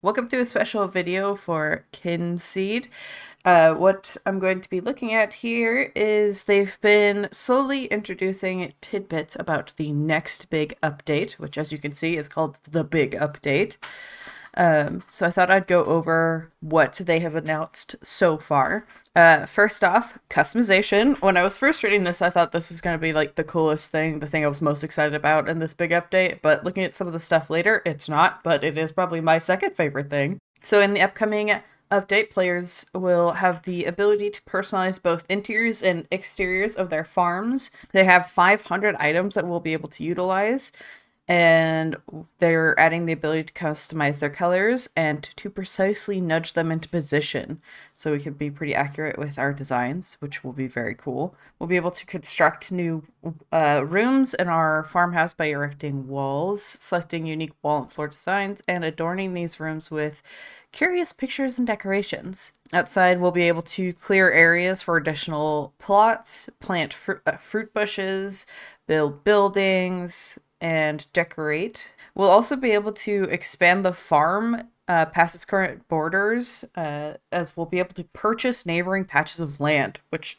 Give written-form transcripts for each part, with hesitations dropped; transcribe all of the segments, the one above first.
Welcome to a special video for Kinseed. What I'm going to be looking at here is they've been slowly introducing tidbits about the next big update, which as you can see is called the Big Update. So I thought I'd go over what they have announced so far. First off, customization. When I was first reading this, I thought this was going to be like the coolest thing, the thing I was most excited about in this big update, but looking at some of the stuff later, it's not, but it is probably my second favorite thing. So in the upcoming update, players will have the ability to personalize both interiors and exteriors of their farms. They have 500 items that we'll be able to utilize, and they're adding the ability to customize their colors and to precisely nudge them into position so we can be pretty accurate with our designs, which will be very cool. We'll be able to construct new rooms in our farmhouse by erecting walls, selecting unique wall and floor designs, and adorning these rooms with curious pictures and decorations. Outside, we'll be able to clear areas for additional plots, plant fruit bushes, build buildings, and decorate. We'll also be able to expand the farm past its current borders, as we'll be able to purchase neighboring patches of land, which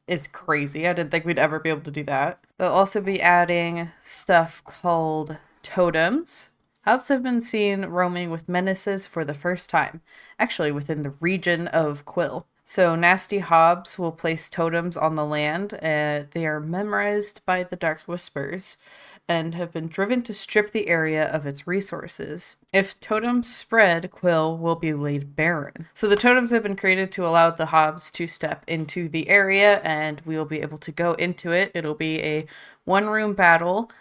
is crazy. I didn't think we'd ever be able to do that. They'll also be adding stuff called totems. Hubs have been seen roaming with menaces for the first time, actually within the region of Quill. So nasty hobs will place totems on the land. They are memorized by the Dark Whispers and have been driven to strip the area of its resources. If totems spread, Quill will be laid barren. So the totems have been created to allow the hobs to step into the area, and we'll be able to go into it. It'll be a one-room battle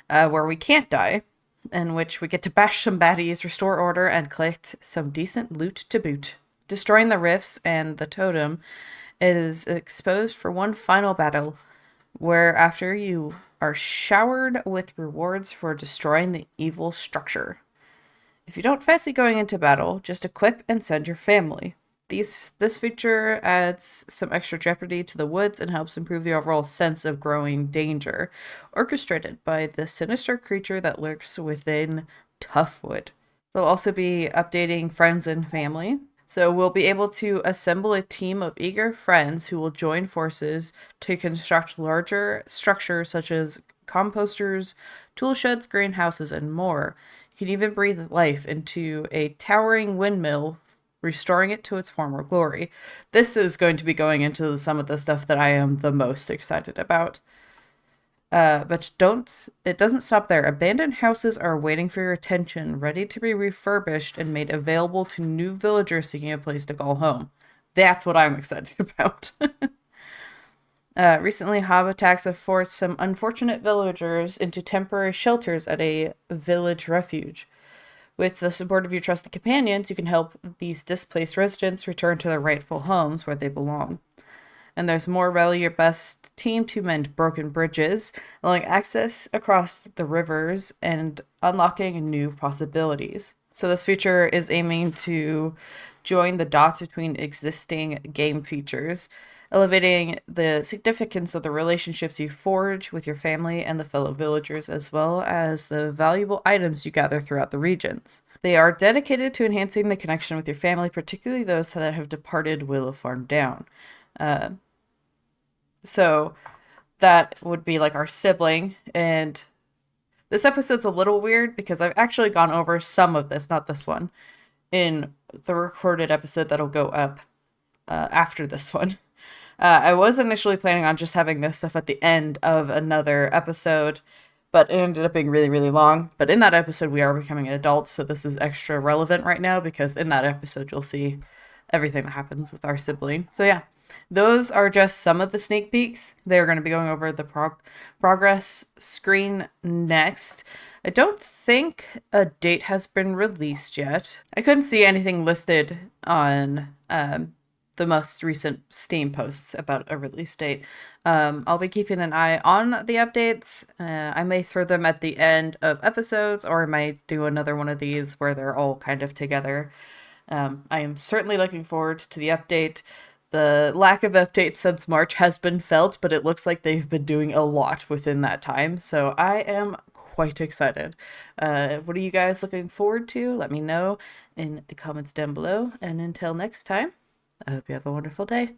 where we can't die, in which we get to bash some baddies, restore order, and collect some decent loot to boot. Destroying the rifts and the totem is exposed for one final battle, where after you are showered with rewards for destroying the evil structure. If you don't fancy going into battle, just equip and send your family. This feature adds some extra jeopardy to the woods and helps improve the overall sense of growing danger, orchestrated by the sinister creature that lurks within Toughwood. They'll also be updating friends and family. So we'll be able to assemble a team of eager friends who will join forces to construct larger structures such as composters, tool sheds, greenhouses, and more. You can even breathe life into a towering windmill, restoring it to its former glory. This is going to be going into some of the stuff that I am the most excited about. But it doesn't stop there. Abandoned houses are waiting for your attention, ready to be refurbished and made available to new villagers seeking a place to call home. That's what I'm excited about. Recently, hob attacks have forced some unfortunate villagers into temporary shelters at a village refuge. With the support of your trusted companions, you can help these displaced residents return to their rightful homes where they belong. And there's more rally your best team to mend broken bridges, allowing access across the rivers and unlocking new possibilities. So this feature is aiming to join the dots between existing game features, elevating the significance of the relationships you forge with your family and the fellow villagers, as well as the valuable items you gather throughout the regions. They are dedicated to enhancing the connection with your family, particularly those that have departed Willow Farm Down. So that would be like our sibling. And this episode's a little weird because I've actually gone over some of this, not this one, in the recorded episode that'll go up after this one. I was initially planning on just having this stuff at the end of another episode, but it ended up being really, really long. But in that episode, we are becoming adults, so this is extra relevant right now because in that episode, you'll see everything that happens with our sibling. So yeah, those are just some of the sneak peeks. They're going to be going over the progress screen next. I don't think a date has been released yet. I couldn't see anything listed on the most recent Steam posts about a release date. I'll be keeping an eye on the updates. I may throw them at the end of episodes, or I might do another one of these where they're all kind of together. I am certainly looking forward to the update. The lack of updates since March has been felt, but it looks like they've been doing a lot within that time. So I am quite excited. What are you guys looking forward to? Let me know in the comments down below. And until next time, I hope you have a wonderful day.